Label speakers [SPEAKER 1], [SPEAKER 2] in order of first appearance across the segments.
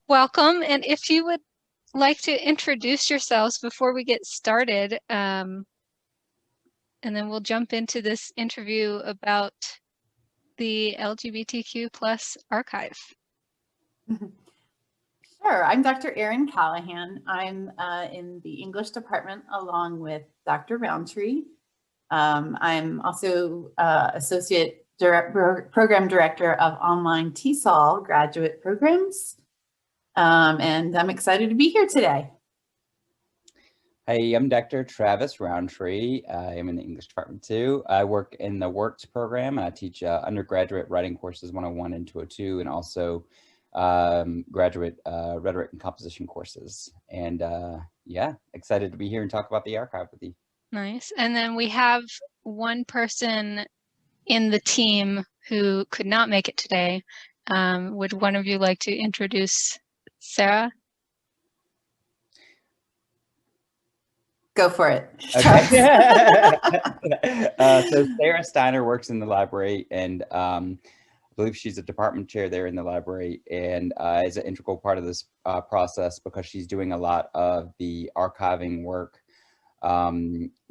[SPEAKER 1] welcome. And if you would like to introduce yourselves before we get started, and then we'll jump into this interview about the LGBTQ plus archive.
[SPEAKER 2] Sure. I'm Dr. Erin Callahan. I'm in the English department along with Dr. Rountree. I'm also Associate Program Director of Online TESOL graduate programs. And I'm excited to be here today.
[SPEAKER 3] Hi, I'm Dr. Travis Rountree. I am in the English department too. I work in the Works program and I teach undergraduate writing courses 101 and 202 and also graduate rhetoric and composition courses. And yeah, excited to be here and talk about the archive with you.
[SPEAKER 1] Nice. And then we have one person in the team who could not make it today. Would one of you like to introduce Sarah?
[SPEAKER 2] Go for it.
[SPEAKER 3] Okay. So Sarah Steiner works in the library and I believe she's a department chair there in the library and is an integral part of this process because she's doing a lot of the archiving work.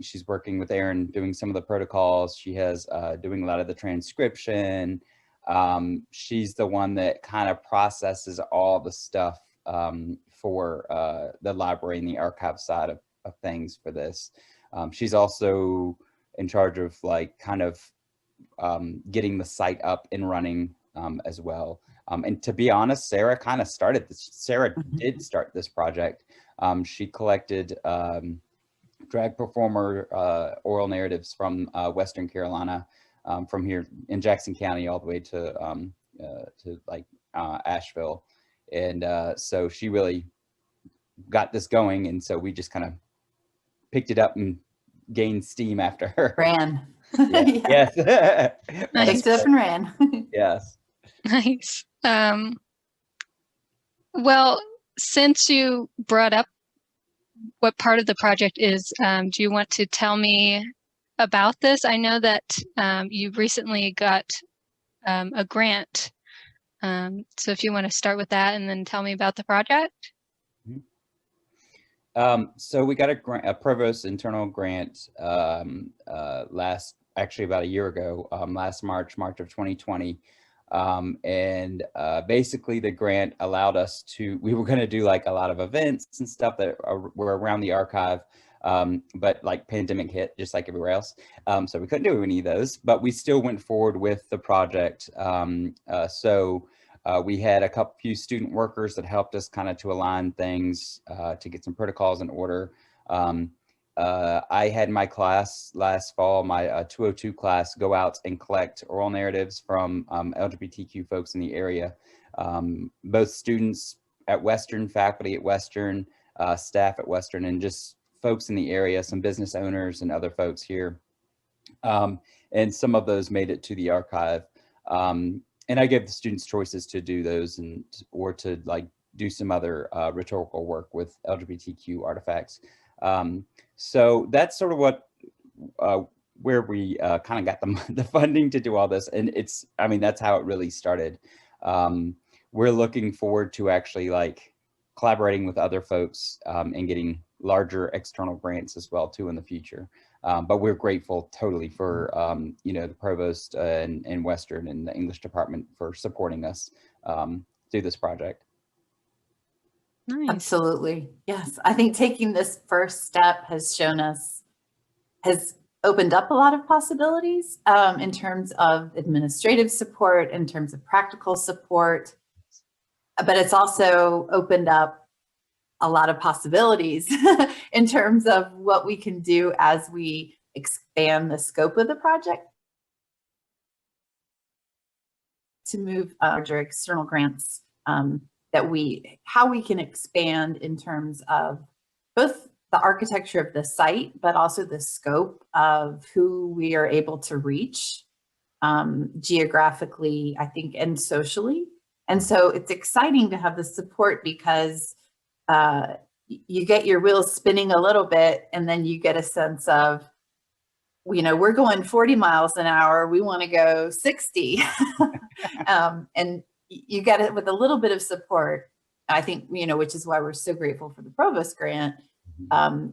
[SPEAKER 3] She's working with Erin doing some of the protocols. She has doing a lot of the transcription. She's the one that kind of processes all the stuff for the library and the archive side of things for this. She's also in charge of like kind of getting the site up and running as well. And to be honest, Sarah kind of started this. Sarah did start this project. She collected drag performer oral narratives from Western Carolina, from here in Jackson County all the way to like Asheville. And so she really got this going. And so we just kind of picked it up and gained steam after her.
[SPEAKER 2] Ran.
[SPEAKER 3] Yeah.
[SPEAKER 2] Yeah.
[SPEAKER 3] Yes.
[SPEAKER 2] Picked it up and ran.
[SPEAKER 3] Yes.
[SPEAKER 1] Nice. Well, since you brought up what part of the project is, do you want to tell me about this? I know that you recently got a grant. So if you want to start with that and then tell me about the project.
[SPEAKER 3] So we got a provost internal grant actually about a year ago, last March of 2020. And basically the grant allowed us to, we were going to do like a lot of events and stuff that were around the archive, but like pandemic hit just like everywhere else. So we couldn't do any of those, but we still went forward with the project. We had a few student workers that helped us kind of to align things, to get some protocols in order. I had my class last fall, my 202 class, go out and collect oral narratives from LGBTQ folks in the area, both students at Western, faculty at Western, staff at Western, and just folks in the area, some business owners and other folks here. And some of those made it to the archive. And I gave the students choices to do those or to like do some other rhetorical work with LGBTQ artifacts. So that's sort of where we kind of got the funding to do all this. And I mean, that's how it really started. We're looking forward to actually like collaborating with other folks and getting larger external grants as well too in the future. But we're grateful totally for, the provost and Western and the English department for supporting us through this project.
[SPEAKER 1] Nice.
[SPEAKER 2] Absolutely. Yes. I think taking this first step has opened up a lot of possibilities in terms of administrative support, in terms of practical support, but it's also opened up a lot of possibilities in terms of what we can do as we expand the scope of the project to move larger external grants, how we can expand in terms of both the architecture of the site, but also the scope of who we are able to reach geographically, I think, and socially. And so it's exciting to have the support because you get your wheels spinning a little bit and then you get a sense of, we're going 40 miles an hour, we want to go 60. And you get it with a little bit of support. I think, which is why we're so grateful for the Provost grant.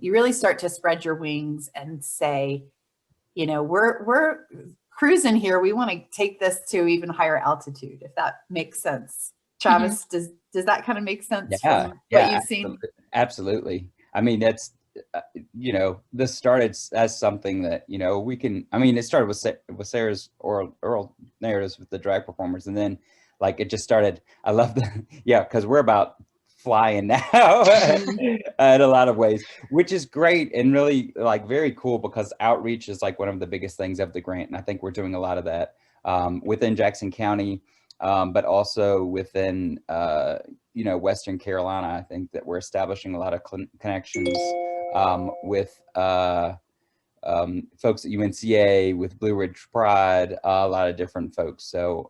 [SPEAKER 2] You really start to spread your wings and say, we're cruising here. We want to take this to even higher altitude, if that makes sense. Travis, does that kind of make sense from what you've seen?
[SPEAKER 3] Absolutely. I mean, that's, this started as something that, we can, it started with Sarah's oral narratives with the drag performers. And then like, it just started, I love because we're about flying now in a lot of ways, which is great and really like very cool, because outreach is like one of the biggest things of the grant. And I think we're doing a lot of that within Jackson County, but also within, Western Carolina. I think that we're establishing a lot of connections with folks at UNCA, with Blue Ridge Pride, a lot of different folks. So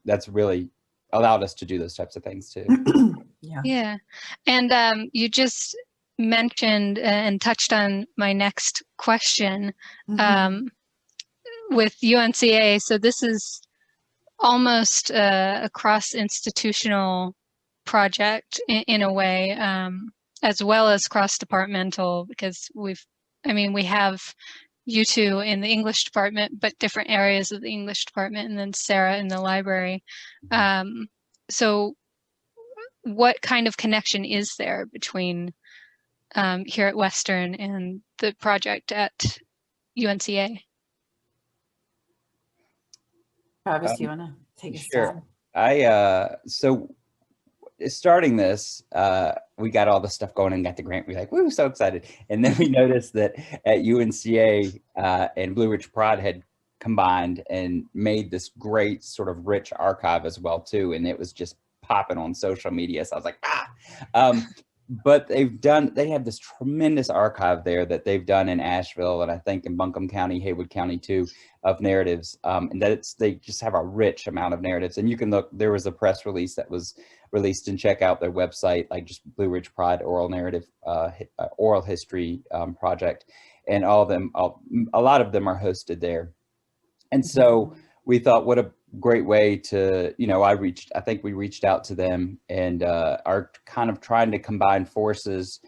[SPEAKER 3] that's really allowed us to do those types of things too.
[SPEAKER 1] Yeah. And you just mentioned and touched on my next question with UNCA. So this is almost a cross-institutional project in a way, as well as cross-departmental, because we have you two in the English department, but different areas of the English department, and then Sarah in the library. So what kind of connection is there between here at Western and the project at UNCA?
[SPEAKER 2] Travis, do you want to take a stab?
[SPEAKER 3] So starting this, we got all the stuff going and got the grant. We were like, woo, so excited. And then we noticed that at UNCA and Blue Ridge Pride had combined and made this great sort of rich archive as well too. And it was just popping on social media. So I was like, but they have this tremendous archive there that they've done in Asheville, and I think in Buncombe County, Haywood County too, of narratives. And they just have a rich amount of narratives. And you can look, there was a press release that was released, and check out their website, like just Blue Ridge Pride Oral Narrative, Oral History Project. And a lot of them are hosted there. And so we thought, what a great way to, I think we reached out to them and are kind of trying to combine forces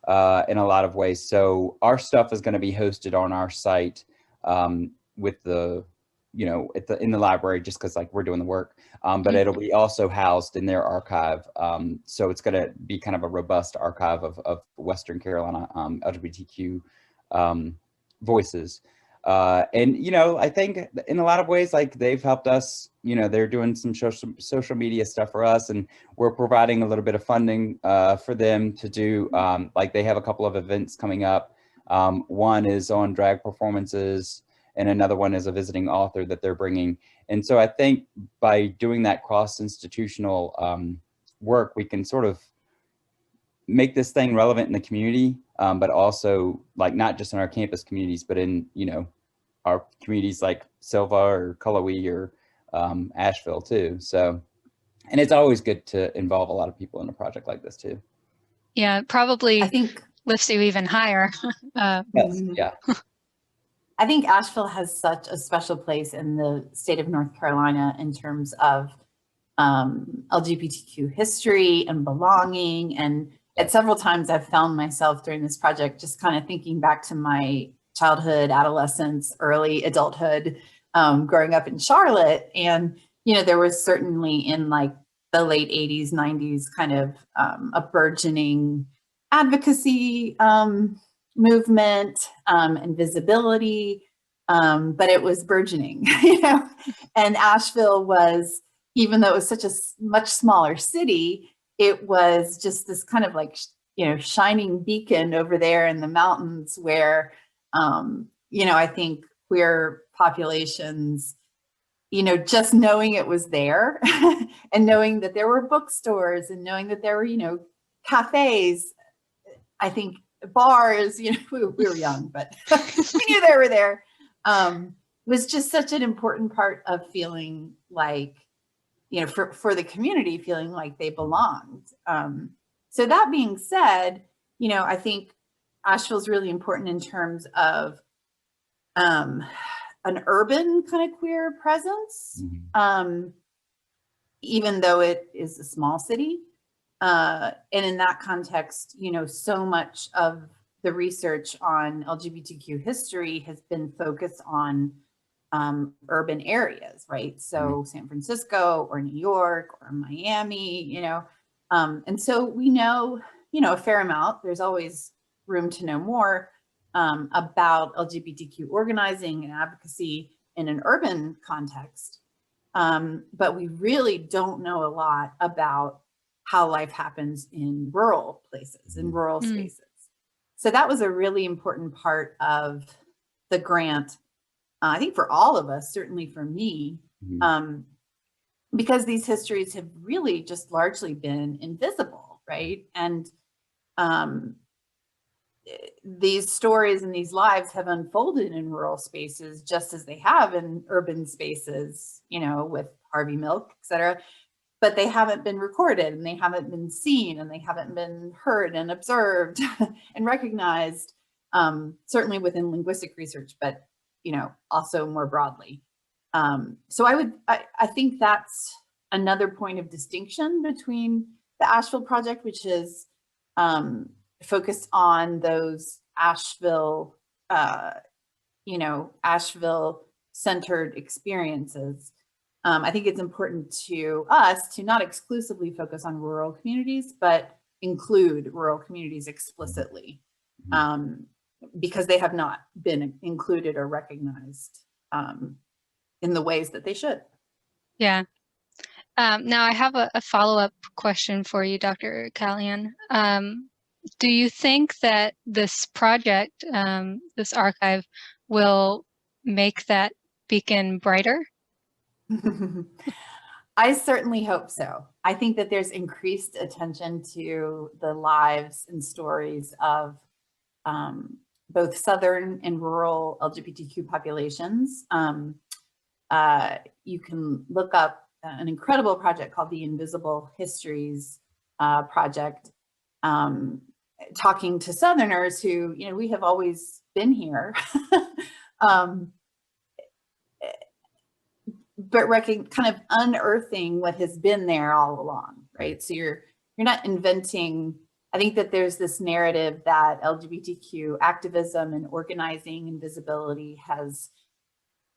[SPEAKER 3] in a lot of ways. So our stuff is going to be hosted on our site with the, in the library, just because like we're doing the work, but it'll be also housed in their archive. So it's going to be kind of a robust archive of Western Carolina LGBTQ voices. And, I think in a lot of ways, like they've helped us, they're doing some social media stuff for us, and we're providing a little bit of funding for them to do, like they have a couple of events coming up. One is on drag performances, and another one is a visiting author that they're bringing. And so I think by doing that cross-institutional work, we can sort of make this thing relevant in the community, but also like not just in our campus communities, but in, our communities like Silva or Cullowhee or Asheville too. So, and it's always good to involve a lot of people in a project like this too.
[SPEAKER 1] Yeah, probably
[SPEAKER 2] I think
[SPEAKER 1] lifts you even higher.
[SPEAKER 3] Yes, yeah.
[SPEAKER 2] I think Asheville has such a special place in the state of North Carolina in terms of LGBTQ history and belonging. And at several times I've found myself during this project just kind of thinking back to my childhood, adolescence, early adulthood, growing up in Charlotte. And, there was certainly in like the late 80s, 90s kind of a burgeoning advocacy movement and visibility, but it was burgeoning, and Asheville was, even though it was such a much smaller city, it was just this kind of like, shining beacon over there in the mountains where, I think queer populations, just knowing it was there and knowing that there were bookstores and knowing that there were, cafes, I think bars, we were young, but we knew they were there, was just such an important part of feeling like, for the community, feeling like they belonged. So that being said, I think Asheville's really important in terms of an urban kind of queer presence, even though it is a small city. And in that context, you know, so much of the research on LGBTQ history has been focused on urban areas, right? So San Francisco or New York or Miami, you know, and so we know, you know, a fair amount. There's always room to know more about LGBTQ organizing and advocacy in an urban context. But we really don't know a lot about how life happens in rural places, in rural spaces. So that was a really important part of the grant, I think for all of us, certainly for me, because these histories have really just largely been invisible, right? And these stories and these lives have unfolded in rural spaces just as they have in urban spaces, you know, with Harvey Milk, et cetera, but they haven't been recorded and they haven't been seen and they haven't been heard and observed and recognized, certainly within linguistic research, but, you know, also more broadly. So I think that's another point of distinction between the Asheville Project, which is focused on those Asheville, you know, Asheville-centered experiences. I think it's important to us to not exclusively focus on rural communities, but include rural communities explicitly, because they have not been included or recognized in the ways that they should.
[SPEAKER 1] Yeah. Now I have a follow-up question for you, Dr. Callahan. Do you think that this project, this archive, will make that beacon brighter?
[SPEAKER 2] I certainly hope so. I think that there's increased attention to the lives and stories of both Southern and rural LGBTQ populations. You can look up an incredible project called the Invisible Histories Project, talking to Southerners who, you know, we have always been here, but kind of unearthing what has been there all along, right? So you're not inventing. I think that there's this narrative that LGBTQ activism and organizing and visibility has,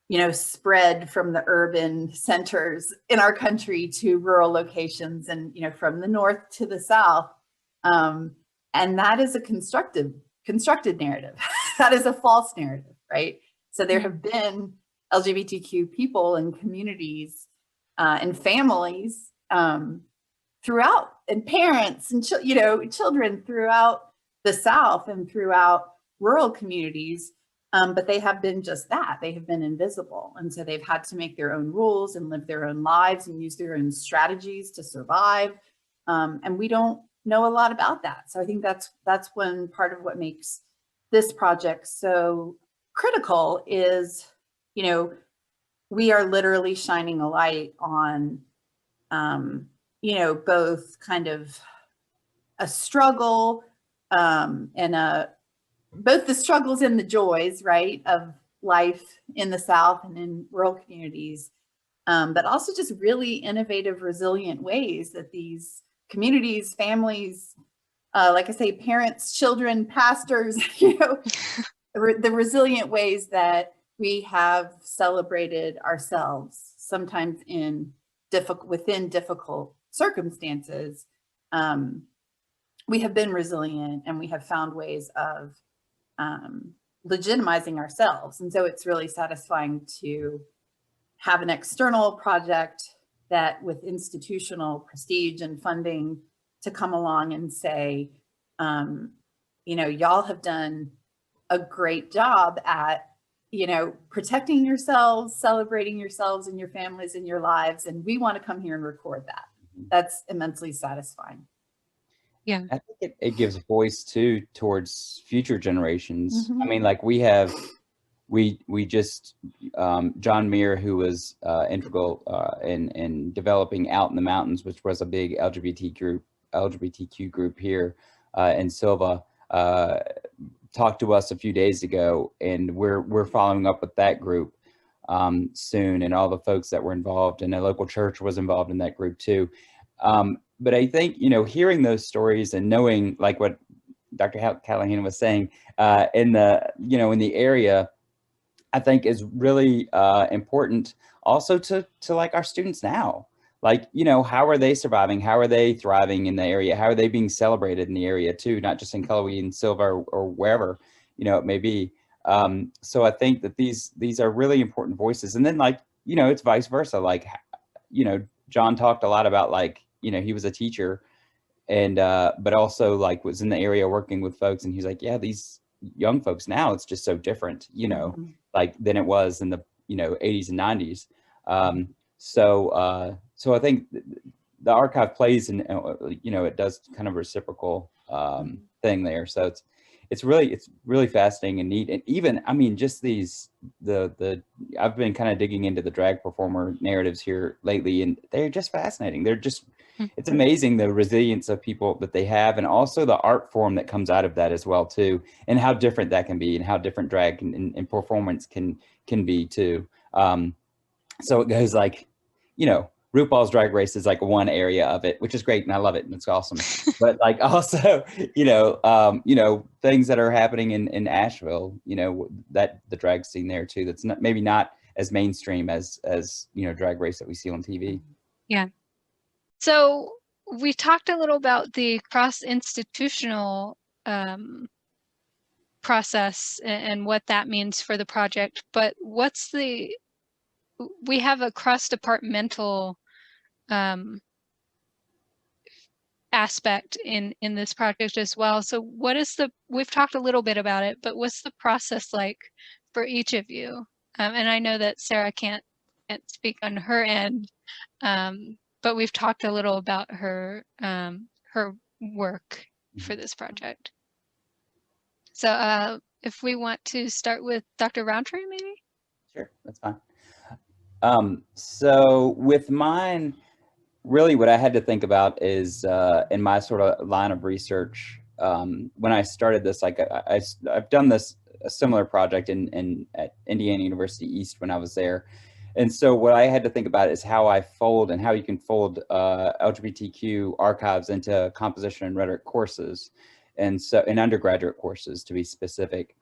[SPEAKER 2] you know, spread from the urban centers in our country to rural locations and, you know, from the north to the south. And that is a constructed narrative. That is a false narrative, right? So there have been LGBTQ people and communities and families throughout, and parents and you know, children throughout the South and throughout rural communities, but they have been just that. They have been invisible, and so they've had to make their own rules and live their own lives and use their own strategies to survive. And we don't know a lot about that. So I think that's one part of what makes this project so critical is, you know, we are literally shining a light on, you know, both kind of a struggle and both the struggles and the joys, right, of life in the South and in rural communities, but also just really innovative, resilient ways that these communities, families, like I say, parents, children, pastors, you know, the resilient ways that we have celebrated ourselves, sometimes within difficult circumstances. We have been resilient and we have found ways of legitimizing ourselves. And so it's really satisfying to have an external project that with institutional prestige and funding to come along and say, you know, y'all have done a great job at, you know, protecting yourselves, celebrating yourselves and your families and your lives. And we want to come here and record that. That's immensely satisfying.
[SPEAKER 1] Yeah.
[SPEAKER 3] I think it gives voice too towards future generations. I mean, like we just, John Muir, who was integral in developing Out in the Mountains, which was a big LGBTQ group here in Silva, talked to us a few days ago, and we're following up with that group soon, and all the folks that were involved, and the local church was involved in that group too. But I think, you know, hearing those stories and knowing like what Dr. Callahan was saying in the, you know, in the area, I think is really important also to like our students now. Like, you know, how are they surviving? How are they thriving in the area? How are they being celebrated in the area too, not just in Cullowhee and Silva or wherever, you know, it may be. So I think that these are really important voices. And then like, you know, it's vice versa. Like, you know, John talked a lot about like, you know, he was a teacher and but also like was in the area working with folks, and he's like, yeah, these young folks now, it's just so different, you know, like than it was in the, you know, 80s and 90s. So I think the archive plays and you know, it does kind of a reciprocal thing there. So it's really fascinating and neat. And even, I mean, just these I've been kind of digging into the drag performer narratives here lately, and they're just fascinating. They're just, it's amazing the resilience of people that they have, and also the art form that comes out of that as well too, and how different that can be, and how different drag and performance can be too. So it goes like, you know, RuPaul's Drag Race is like one area of it, which is great, and I love it, and it's awesome. But like also, you know, things that are happening in Asheville, you know, that the drag scene there too, that's not maybe not as mainstream as you know, Drag Race that we see on TV.
[SPEAKER 1] Yeah. So we talked a little about the cross-institutional process and what that means for the project, but we have a cross-departmental aspect in this project as well. So we've talked a little bit about it, but what's the process like for each of you? And I know that Sarah can't speak on her end, but we've talked a little about her work for this project. So if we want to start with Dr. Rountree, maybe?
[SPEAKER 3] Sure, that's fine. So with mine, really what I had to think about is in my sort of line of research, when I started this, like I've done a similar project at Indiana University East when I was there. And so what I had to think about is how I fold and how you can fold LGBTQ archives into composition and rhetoric courses, and so in undergraduate courses to be specific.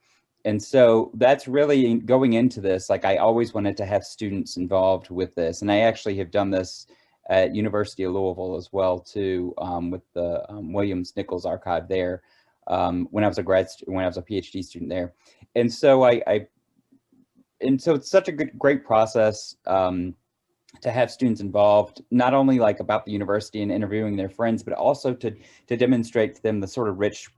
[SPEAKER 3] And so that's really going into this, like I always wanted to have students involved with this. And I actually have done this at University of Louisville as well too, with the Williams Nichols archive there, when I was a PhD student there. And so and so it's such a great process to have students involved, not only like about the university and interviewing their friends, but also to demonstrate to them the sort of rich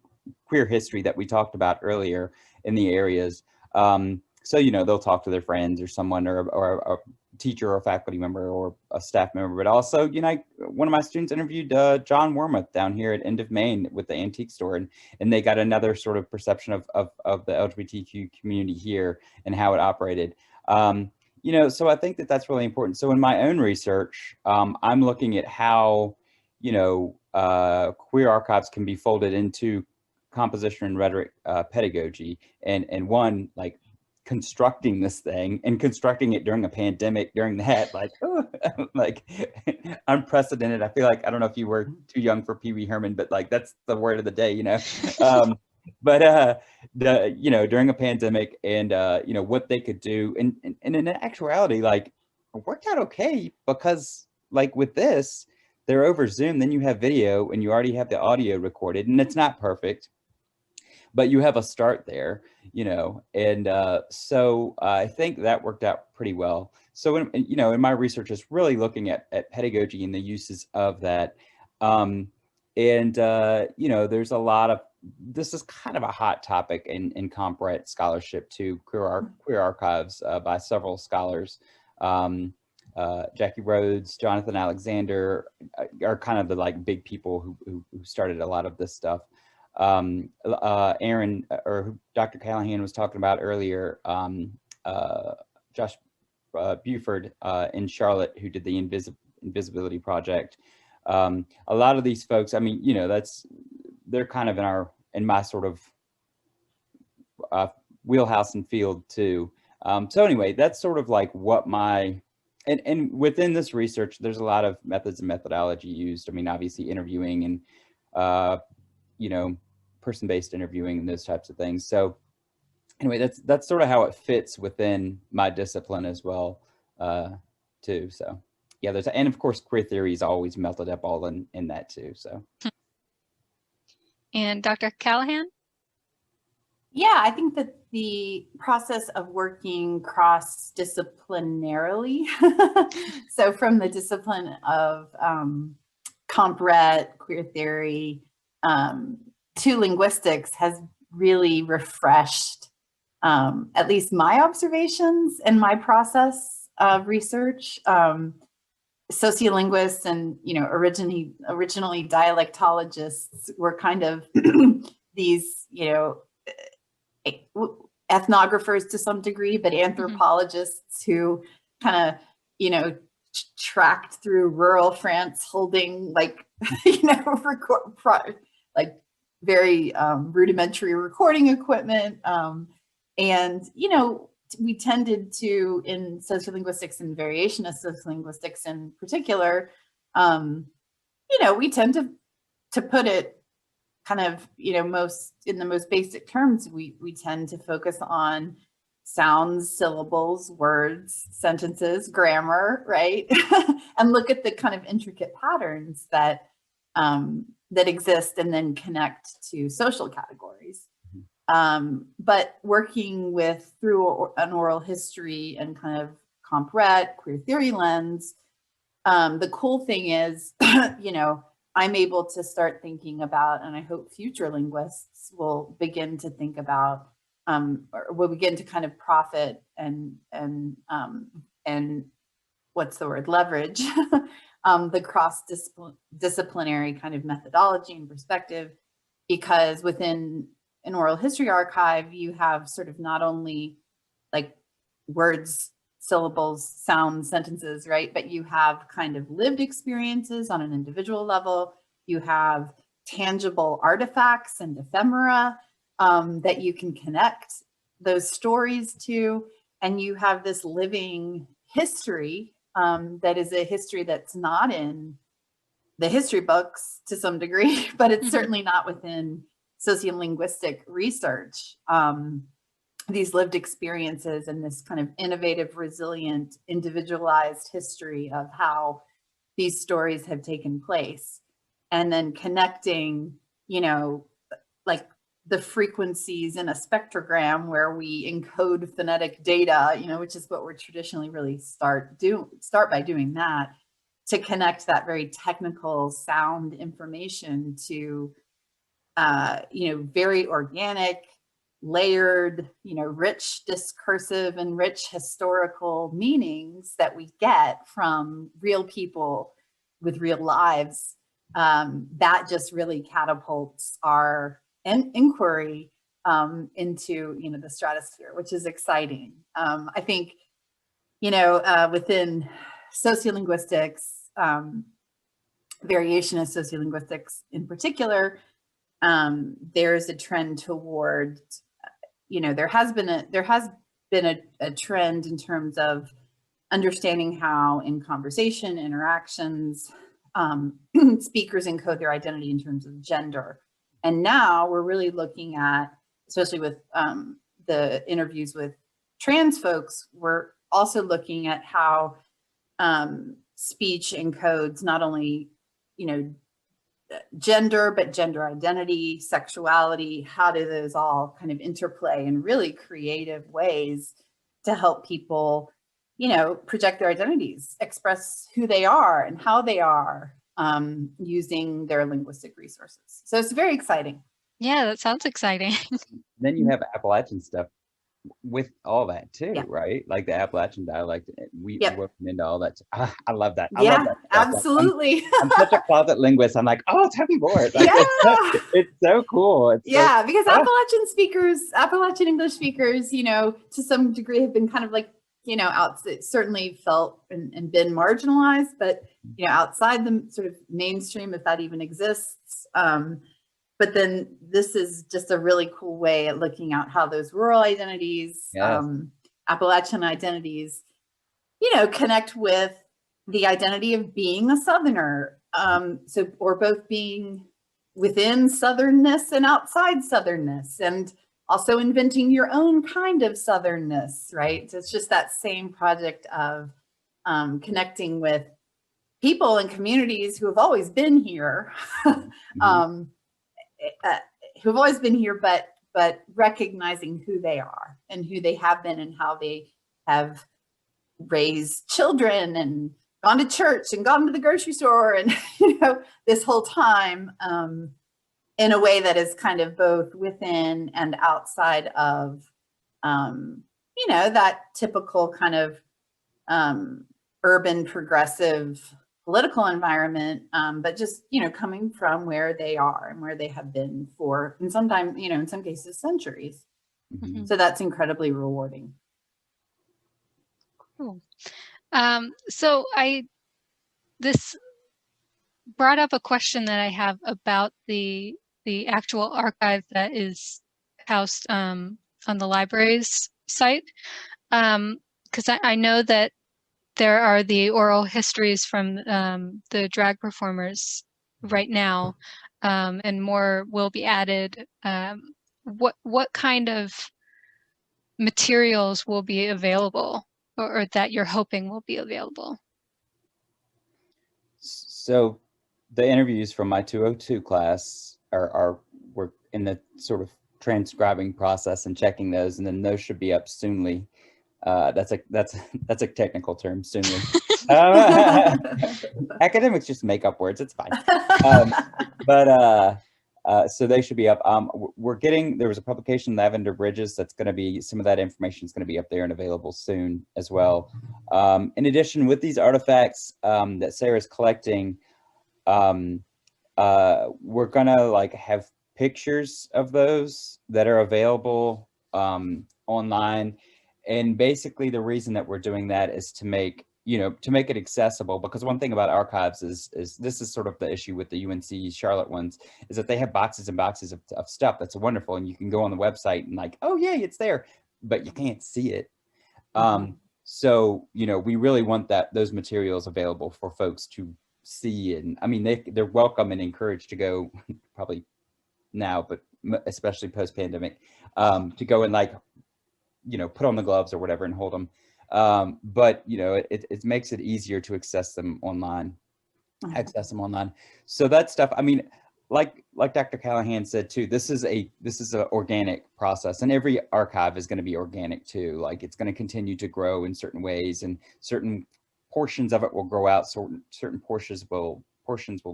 [SPEAKER 3] queer history that we talked about earlier in the areas. So, you know, they'll talk to their friends or someone or a teacher or a faculty member or a staff member, but also, you know, one of my students interviewed John Wormuth down here at End of Main with the antique store, and they got another sort of perception of the LGBTQ community here and how it operated. You know, so I think that that's really important. So in my own research, I'm looking at how, you know, queer archives can be folded into composition and rhetoric pedagogy, and one, like constructing this thing and constructing it during a pandemic, during that, like, like unprecedented. I feel like, I don't know if you were too young for Pee Wee Herman, but like, that's the word of the day, you know? But you know, during a pandemic, and you know, what they could do, and in actuality, like, it worked out okay, because like with this, they're over Zoom, then you have video and you already have the audio recorded, and it's not perfect, but you have a start there, you know. And so I think that worked out pretty well. So you know, in my research is really looking at pedagogy and the uses of that. And you know, there's a lot of, this is kind of a hot topic in comp rhet scholarship too, queer archives by several scholars. Jackie Rhodes, Jonathan Alexander are kind of the like big people who started a lot of this stuff. Erin, or Dr. Callahan was talking about earlier, Josh Buford in Charlotte, who did the Invisibility Project. A lot of these folks, I mean, you know, they're kind of in my sort of wheelhouse and field too. So anyway, that's sort of like what my And within this research, there's a lot of methods and methodology used. I mean, obviously interviewing and, you know, person-based interviewing and those types of things. So anyway, that's sort of how it fits within my discipline as well, too. So yeah, and of course, queer theory is always melted up all in that too, so.
[SPEAKER 1] And Dr. Callahan?
[SPEAKER 2] Yeah, I think that the process of working cross-disciplinarily, so from the discipline of comp ret, queer theory, to linguistics has really refreshed at least my observations and my process of research. Sociolinguists and, you know, originally dialectologists were kind of these, you know, ethnographers to some degree, but anthropologists who kind of, you know, tracked through rural France holding like, you know, like very rudimentary recording equipment. And, you know, we tended to, in sociolinguistics and variation of sociolinguistics in particular, you know, we tend to put it kind of, you know, in the most basic terms, we tend to focus on sounds, syllables, words, sentences, grammar, right? And look at the kind of intricate patterns that that exist and then connect to social categories. But working through an oral history and kind of comp ret, queer theory lens, the cool thing is, you know, I'm able to start thinking about, and I hope future linguists will begin to think about, or will begin to kind of profit and what's the word, leverage the cross-disciplinary kind of methodology and perspective, because within an oral history archive, you have sort of not only like words, syllables, sounds, sentences, right? But you have kind of lived experiences on an individual level. You have tangible artifacts and ephemera that you can connect those stories to. And you have this living history that is a history that's not in the history books to some degree, but it's certainly not within sociolinguistic research. These lived experiences and this kind of innovative, resilient, individualized history of how these stories have taken place, and then connecting, you know, like the frequencies in a spectrogram where we encode phonetic data, you know, which is what we're traditionally really start by doing that, to connect that very technical sound information to, you know, very organic, layered, you know, rich discursive and rich historical meanings that we get from real people with real lives. That just really catapults our inquiry into, you know, the stratosphere, which is exciting. I think, you know, within sociolinguistics, variation of sociolinguistics in particular, there's a trend toward, you know, there has been a trend in terms of understanding how in conversation interactions, speakers encode their identity in terms of gender. And now we're really looking at, especially with the interviews with trans folks, we're also looking at how speech encodes not only, you know, gender, but gender identity, sexuality. How do those all kind of interplay in really creative ways to help people, you know, project their identities, express who they are and how they are, using their linguistic resources. So it's very exciting.
[SPEAKER 1] Yeah, that sounds exciting.
[SPEAKER 3] Then you have Appalachian stuff with all that too,
[SPEAKER 2] Yeah.
[SPEAKER 3] right? Like the Appalachian dialect, we
[SPEAKER 2] Yep.
[SPEAKER 3] work into all that. I love that. I
[SPEAKER 2] Yeah,
[SPEAKER 3] love that stuff.
[SPEAKER 2] absolutely.
[SPEAKER 3] I'm such a closet linguist. I'm like, oh, tell me more. Like,
[SPEAKER 2] Yeah.
[SPEAKER 3] it's so cool. It's
[SPEAKER 2] Yeah,
[SPEAKER 3] so,
[SPEAKER 2] because Appalachian English speakers, you know, to some degree have been kind of like, you know, certainly felt and been marginalized, but, you know, outside the sort of mainstream, if that even exists. But then this is just a really cool way at looking at how those rural identities,
[SPEAKER 3] yes.
[SPEAKER 2] Appalachian identities connect with the identity of being a Southerner. Or both being within Southernness and outside Southernness, and also inventing your own kind of Southernness, right? So it's just that same project of connecting with people and communities who have always been here, who've always been here, but recognizing who they are and who they have been and how they have raised children and gone to church and gone to the grocery store and this whole time in a way that is kind of both within and outside of that typical kind of urban progressive political environment, but just coming from where they are and where they have been for, and sometimes in some cases centuries. So that's incredibly rewarding.
[SPEAKER 1] Cool. So this brought up a question that I have about the actual archive that is housed on the library's site, because I know that there are the oral histories from the drag performers right now, and more will be added. What kind of materials will be available, or that you're hoping will be available?
[SPEAKER 3] So the interviews from my 202 class we're in the sort of transcribing process and checking those, and then those should be up soonly. That's a technical term, soonly. Academics just make up words, it's fine. So they should be up. There was a publication, Lavender Bridges, that's going to be, some of that information is going to be up there and available soon as well. In addition, with these artifacts that Sarah's collecting, we're going to have pictures of those that are available online. And basically the reason that we're doing that is to make it accessible, because one thing about archives is this is sort of the issue with the UNC Charlotte ones, is that they have boxes and boxes of stuff that's wonderful, and you can go on the website and oh yay, it's there, but you can't see it. So we really want those materials available for folks to see, and I mean they're welcome and encouraged to go probably now, but especially post-pandemic, to go and put on the gloves or whatever and hold them. But it makes it easier to access them online. So that stuff, I mean, like Dr. Callahan said too, this is an organic process, and every archive is going to be organic too. It's going to continue to grow in certain ways, and certain portions of it will grow out, certain portions will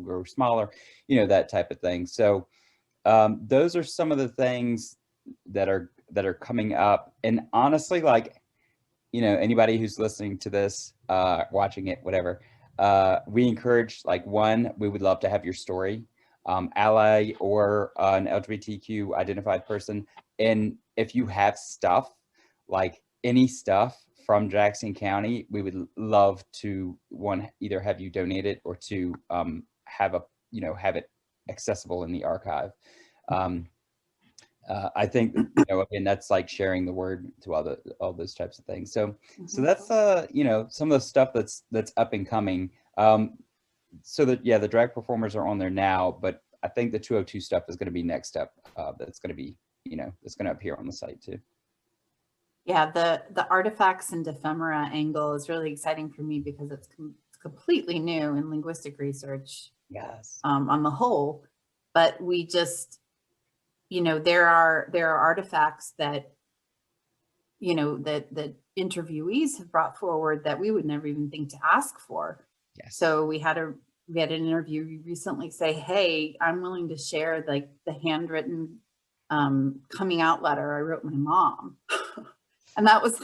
[SPEAKER 3] grow smaller, that type of thing. So those are some of the things that are coming up. And honestly, anybody who's listening to this, watching it, whatever, we encourage, one, we would love to have your story, ally or an LGBTQ identified person. And if you have stuff, any stuff from Jackson County, we would love to, one, either have you donate it, or to have it accessible in the archive. I think, again, that's sharing the word to all those types of things. So that's some of the stuff that's up and coming. So that, yeah, the drag performers are on there now, but I think the 202 stuff is going to be next up. That's going to be, it's going to appear on the site too.
[SPEAKER 2] Yeah, the artifacts and ephemera angle is really exciting for me, because it's completely new in linguistic research.
[SPEAKER 3] Yes.
[SPEAKER 2] On the whole, but we just, there are artifacts that, that interviewees have brought forward that we would never even think to ask for.
[SPEAKER 3] Yes.
[SPEAKER 2] So we had an interview recently say, hey, I'm willing to share the handwritten coming out letter I wrote my mom. And that was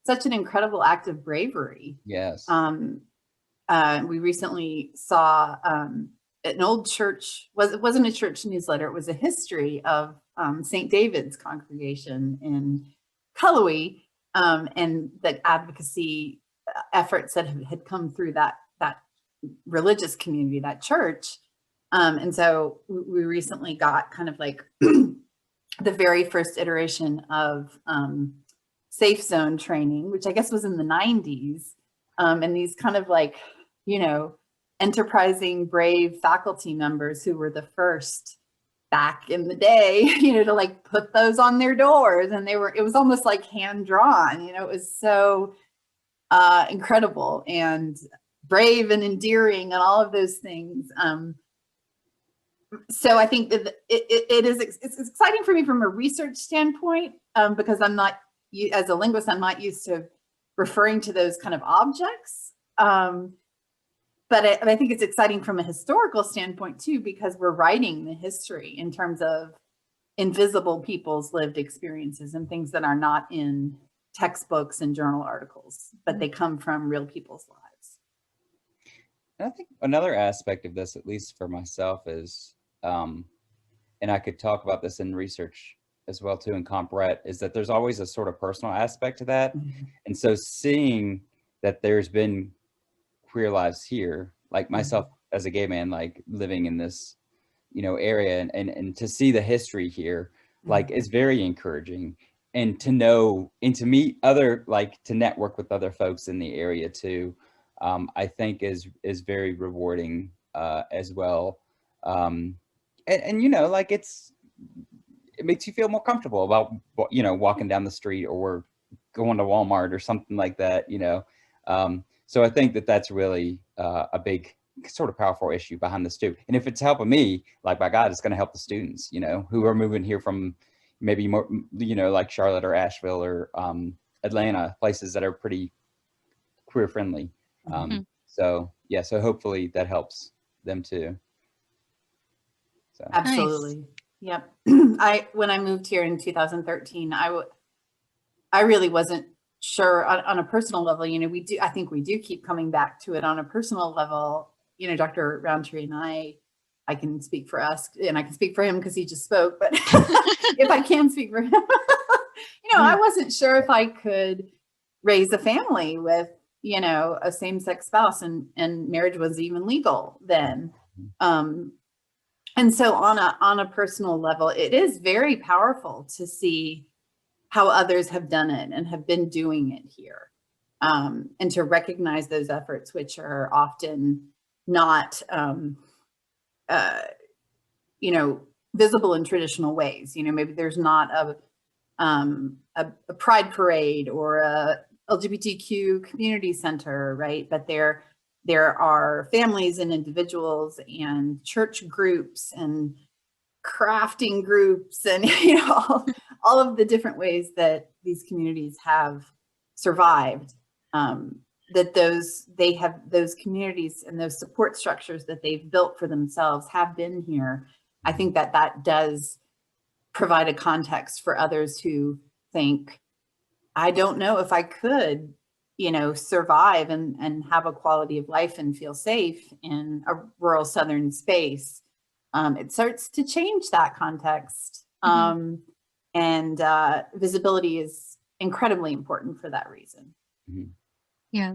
[SPEAKER 2] such an incredible act of bravery.
[SPEAKER 3] Yes.
[SPEAKER 2] We recently saw an old church, it wasn't a church newsletter, it was a history of St. David's congregation in Cullowhee, and the advocacy efforts that had come through that religious community, that church. And so we recently got kind of the very first iteration of safe zone training, which I guess was in the 90s. And these kind of like, you know, enterprising, brave faculty members who were the first back in the day, you know, to like put those on their doors. And it was almost like hand drawn, you know, it was so incredible and brave and endearing and all of those things. So I think that it's exciting for me from a research standpoint, because I'm not, as a linguist, I'm not used to referring to those kind of objects. But I think it's exciting from a historical standpoint too, because we're writing the history in terms of invisible people's lived experiences and things that are not in textbooks and journal articles, but they come from real people's lives.
[SPEAKER 3] And I think another aspect of this, at least for myself, is, and I could talk about this in research as well too, in Comp Ret, is that there's always a sort of personal aspect to that. And so seeing that there's been queer lives here, like myself as a gay man, like living in this, you know, area, and to see the history here, like, is very encouraging. And to know and to meet other, like, to network with other folks in the area too, I think is very rewarding as well. And you know, like, it makes you feel more comfortable about, you know, walking down the street or going to Walmart or something like that, you know. So I think that that's really a big sort of powerful issue behind this too. And if it's helping me, like, by God, it's going to help the students, you know, who are moving here from maybe more, you know, like Charlotte or Asheville or Atlanta, places that are pretty queer friendly. So yeah, so hopefully that helps them too. So.
[SPEAKER 2] Absolutely. Nice. Yep. When I moved here in 2013, I really wasn't sure on a personal level, you know, I think we do keep coming back to it on a personal level. You know, Dr. Rountree and I can speak for us, and I can speak for him because he just spoke, but if I can speak for him, you know, I wasn't sure if I could raise a family with, you know, a same-sex spouse, and marriage was even legal then. And so on a personal level, it is very powerful to see how others have done it and have been doing it here, and to recognize those efforts, which are often not, you know, visible in traditional ways. You know, maybe there's not a pride parade or a LGBTQ community center, right? But there are families and individuals and church groups and crafting groups and, you know, all of the different ways that these communities have survived, that those communities and those support structures that they've built for themselves have been here. I think that does provide a context for others who think, I don't know if I could, you know, survive and have a quality of life and feel safe in a rural Southern space. It starts to change that context. And visibility is incredibly important for that reason.
[SPEAKER 1] Yeah.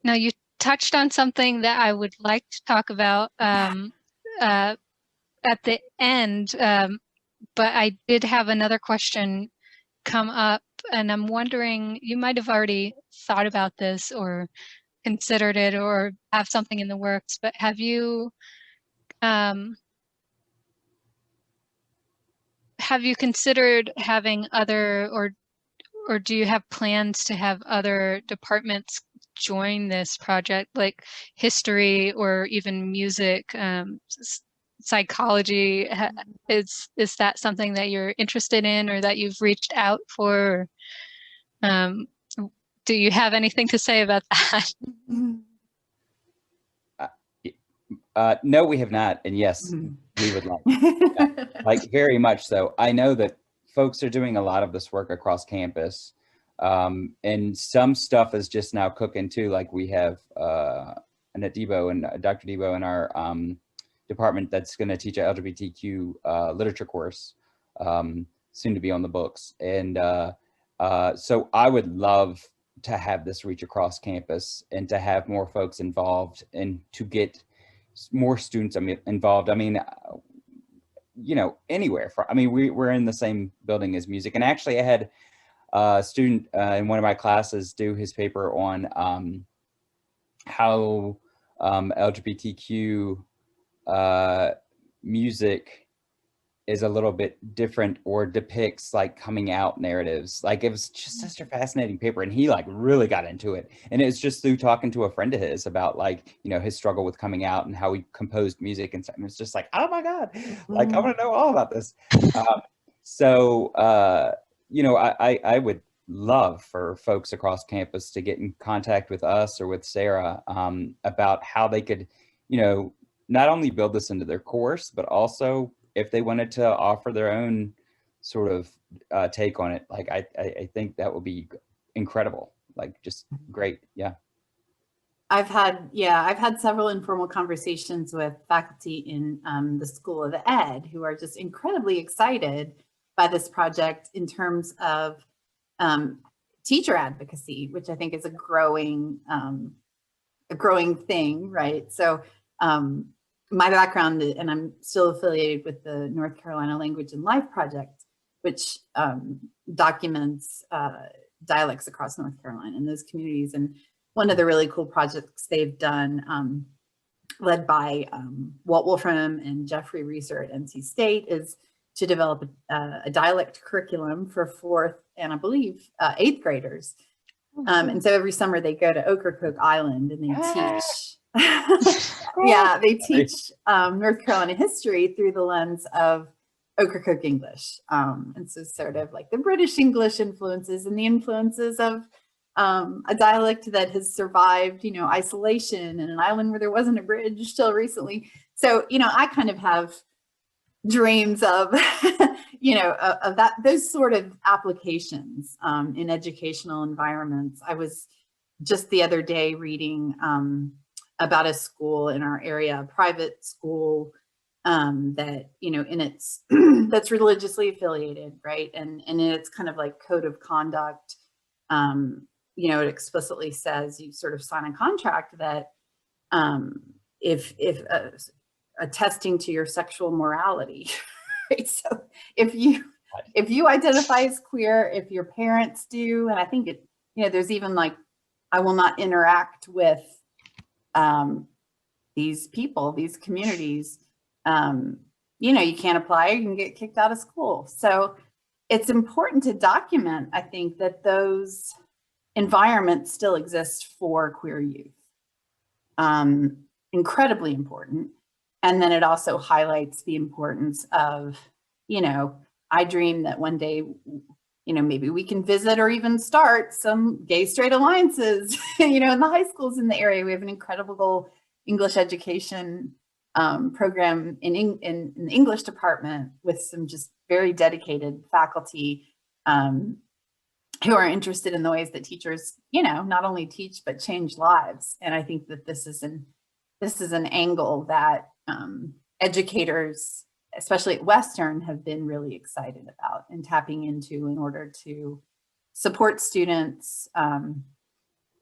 [SPEAKER 1] Now, you touched on something that I would like to talk about at the end, but I did have another question come up, and I'm wondering, you might have already thought about this or considered it or have something in the works, but have you considered having other, or do you have plans to have other departments join this project, like history or even music, psychology? Is that something that you're interested in or that you've reached out for? Do you have anything to say about that?
[SPEAKER 3] No, we have not. And yes, we would like, yeah, like, very much so. I know that folks are doing a lot of this work across campus. And some stuff is just now cooking too. Like, we have Annette Debo and Dr. Debo in our department that's going to teach an LGBTQ literature course, soon to be on the books. And so I would love to have this reach across campus and to have more folks involved and to get more students involved. I mean, you know, anywhere from, I mean, we're in the same building as music. And actually I had a student in one of my classes do his paper on how LGBTQ music is a little bit different or depicts like coming out narratives. Like it was just such a fascinating paper, and he like really got into it. And it's just through talking to a friend of his about like, you know, his struggle with coming out and how he composed music and stuff. And it's just like, oh my God, like I want to know all about this. You know, I would love for folks across campus to get in contact with us or with Sarah about how they could, you know, not only build this into their course, but also if they wanted to offer their own sort of take on it. Like I think that would be incredible, like just great. Yeah.
[SPEAKER 2] I've had several informal conversations with faculty in the School of Ed who are just incredibly excited by this project in terms of teacher advocacy, which I think is a growing thing, right? So my background, and I'm still affiliated with the North Carolina Language and Life Project, which documents dialects across North Carolina and those communities. And one of the really cool projects they've done, led by Walt Wolfram and Jeffrey Reeser at NC State, is to develop a dialect curriculum for 4th and I believe 8th graders. And so every summer they go to Ocracoke Island and they teach. Yeah, they teach North Carolina history through the lens of Ocracoke English. And so sort of like the British English influences and the influences of a dialect that has survived, you know, isolation in an island where there wasn't a bridge till recently. So, you know, I kind of have dreams of, you know, of that, those sort of applications in educational environments. I was just the other day reading about a school in our area, a private school that, you know, in its, that's religiously affiliated, right? And in its kind of like code of conduct, you know, it explicitly says you sort of sign a contract that if attesting to your sexual morality, right? So if you identify as queer, if your parents do, and I think it, you know, there's even like, I will not interact with these people, these communities, you know, you can't apply, you can get kicked out of school. So it's important to document, I think, that those environments still exist for queer youth. Incredibly important. And then it also highlights the importance of, you know, I dream that one day, you know, maybe we can visit or even start some gay straight alliances, you know, in the high schools in the area. We have an incredible English education program in the English department with some just very dedicated faculty who are interested in the ways that teachers, you know, not only teach, but change lives. And I think that this is an angle that educators, especially at Western, have been really excited about and tapping into in order to support students,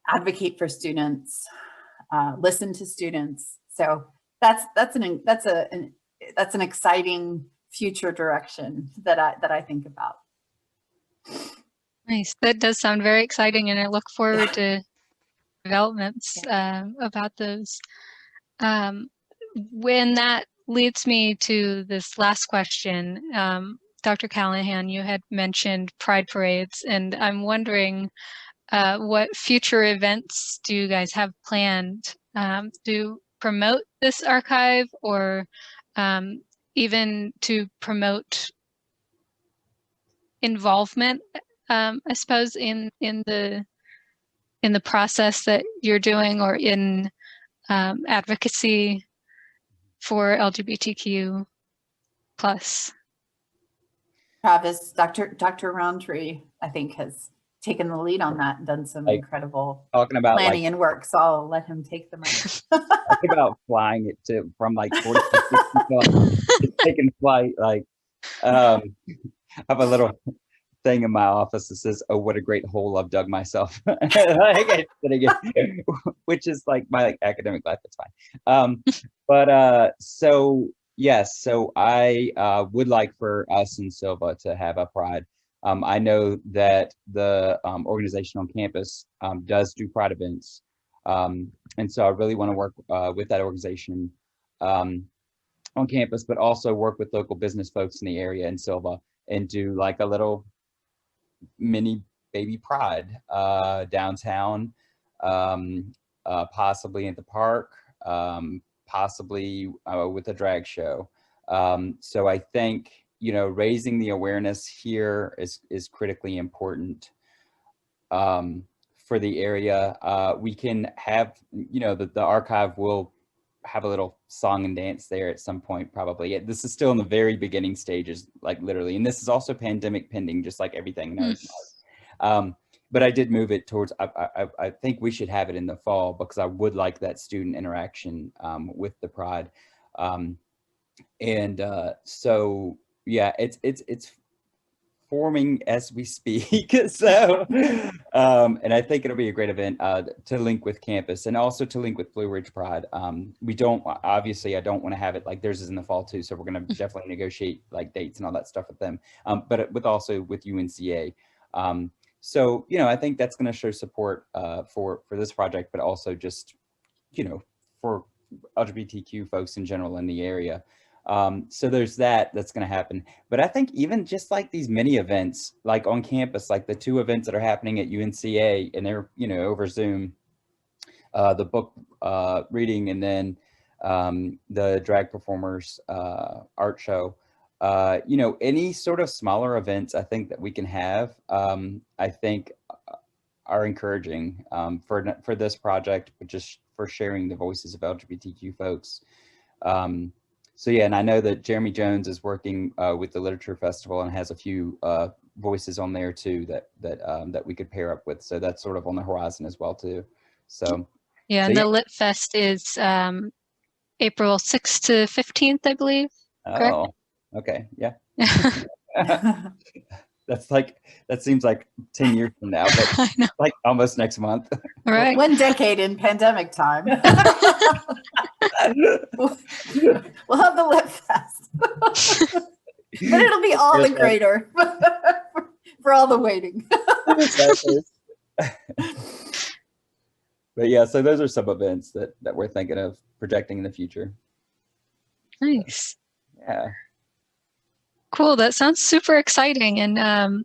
[SPEAKER 2] advocate for students, listen to students. So that's an exciting future direction that I think about.
[SPEAKER 1] Nice. That does sound very exciting, and I look forward to developments about those. When that leads me to this last question, Dr. Callahan, you had mentioned Pride parades, and I'm wondering what future events do you guys have planned to promote this archive, or even to promote involvement, I suppose, in the process that you're doing, or in advocacy for LGBTQ plus.
[SPEAKER 2] Travis, Dr. Rountree, I think, has taken the lead on that and done some incredible
[SPEAKER 3] talking about
[SPEAKER 2] planning
[SPEAKER 3] like,
[SPEAKER 2] and work. So I'll let him take the mic.
[SPEAKER 3] talking about flying it from like 40 to 50 taking flight. Like, I have a little thing in my office that says, "Oh, what a great hole I've dug myself," which is like my like academic life. That's fine. So yes, so I would like for us in Silva to have a Pride. I know that the organization on campus does do Pride events. And so I really want to work with that organization on campus, but also work with local business folks in the area in Silva and do like a little mini baby pride downtown, possibly at the park, possibly with a drag show. So I think, you know, raising the awareness here is critically important for the area. We can have, you know, the archive will have a little song and dance there at some point, probably. This is still in the very beginning stages, like literally. And this is also pandemic pending, just like everything in ours. But I did move it towards, I think we should have it in the fall because I would like that student interaction with the Pride. So yeah, it's forming as we speak. So, and I think it'll be a great event to link with campus and also to link with Blue Ridge Pride. We don't, obviously I don't want to have it like theirs is in the fall too. So we're going to definitely negotiate like dates and all that stuff with them, but with also with UNCA. So, you know, I think that's going to show support for this project, but also just, you know, for LGBTQ folks in general in the area. So there's that's going to happen. But I think even just like these mini events, like on campus, like the 2 events that are happening at UNCA and they're, you know, over Zoom, the book reading and then the drag performers art show, you know, any sort of smaller events I think that we can have, I think are encouraging for this project, but just for sharing the voices of LGBTQ folks. So yeah, and I know that Jeremy Jones is working with the Literature Festival and has a few voices on there too that we could pair up with. So that's sort of on the horizon as well too. So
[SPEAKER 1] yeah,
[SPEAKER 3] so
[SPEAKER 1] and
[SPEAKER 3] yeah.
[SPEAKER 1] the Lit Fest is April 6th to 15th, I believe. Correct?
[SPEAKER 3] Oh, okay, yeah. That's like, that seems like 10 years from now, but like almost next month.
[SPEAKER 1] Right.
[SPEAKER 2] 1 decade in pandemic time. We'll have the Lit Fest. But it'll be all the greater for all the waiting.
[SPEAKER 3] But yeah, so those are some events that we're thinking of projecting in the future.
[SPEAKER 1] Nice.
[SPEAKER 3] Yeah.
[SPEAKER 1] Cool. That sounds super exciting. And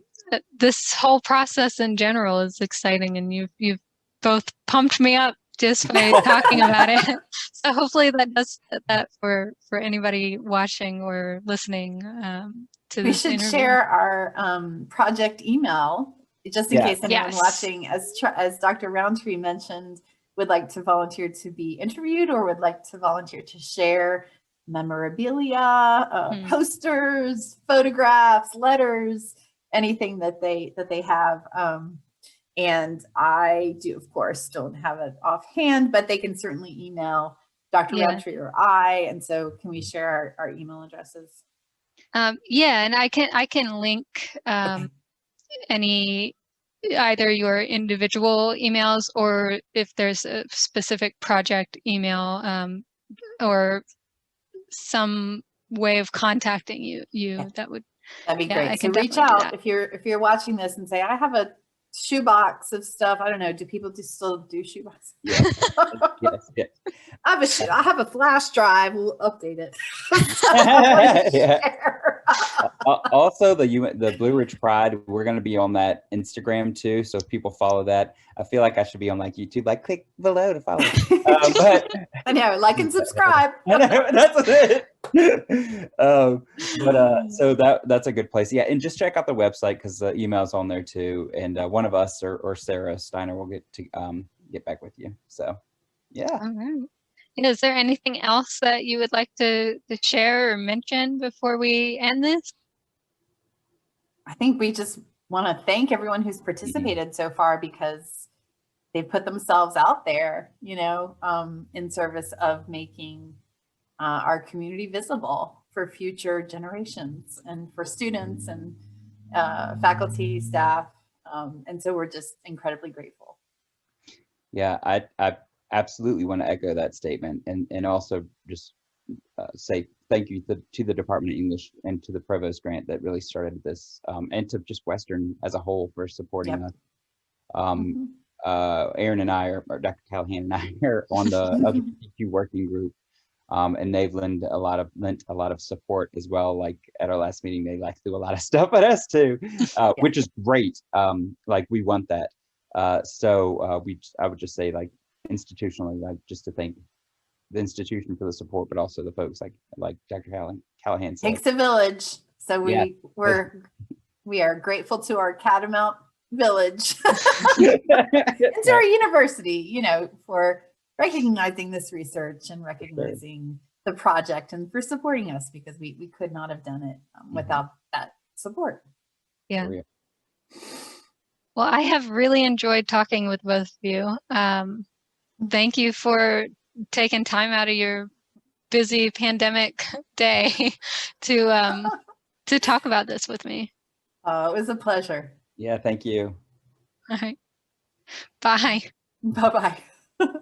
[SPEAKER 1] this whole process in general is exciting. And you've both pumped me up just by talking about it. So hopefully that does that for anybody watching or listening to this interview.
[SPEAKER 2] We should share our project email just in case anyone watching, as Dr. Rountree mentioned, would like to volunteer to be interviewed or would like to volunteer to share memorabilia, posters, photographs, letters, anything that they have. And I do, of course, don't have it offhand, but they can certainly email Dr. Rountree or I. And so can we share our email addresses?
[SPEAKER 1] Yeah, and I can link any either your individual emails or if there's a specific project email or some way of contacting you that'd
[SPEAKER 2] be great. So reach out if you're watching this and say, I have a shoebox of stuff. I don't know. Do people still do shoeboxes?
[SPEAKER 3] Yes.
[SPEAKER 2] I have a flash drive. We'll update it.
[SPEAKER 3] Also, the Blue Ridge Pride, we're going to be on that Instagram too. So if people follow that, I feel like I should be on like YouTube. Like click below to follow. But
[SPEAKER 2] I know, like and subscribe.
[SPEAKER 3] I know, that's it. So that's a good place. Yeah, and just check out the website because the email's on there too. And one of us or Sarah Steiner will get back with you. So yeah.
[SPEAKER 1] All right. Is there anything else that you would like to share or mention before we end this?
[SPEAKER 2] I think we just want to thank everyone who's participated so far because they've put themselves out there, you know, in service of making our community visible for future generations and for students and faculty, staff. And so we're just incredibly grateful.
[SPEAKER 3] Yeah, I absolutely want to echo that statement and also just say thank you to the Department of English and to the Provost Grant that really started this and to just Western as a whole for supporting us. Erin and I, or Dr. Callahan and I, are on the LGBTQ working group, and they've lent a lot of support as well. Like at our last meeting, they like threw a lot of stuff at us too, which is great. Like we want that. I would just say, like, institutionally, like, just to thank the institution for the support, but also the folks like Dr. Callahan said.
[SPEAKER 2] Takes a village. So we are grateful to our Catamount village and to our university, you know, for recognizing this research and recognizing the project and for supporting us, because we could not have done it without that support.
[SPEAKER 1] Yeah. Well, I have really enjoyed talking with both of you. Thank you for taking time out of your busy pandemic day to talk about this with me.
[SPEAKER 2] It was a pleasure.
[SPEAKER 3] Yeah, thank you.
[SPEAKER 1] All right. Bye.
[SPEAKER 2] Bye-bye.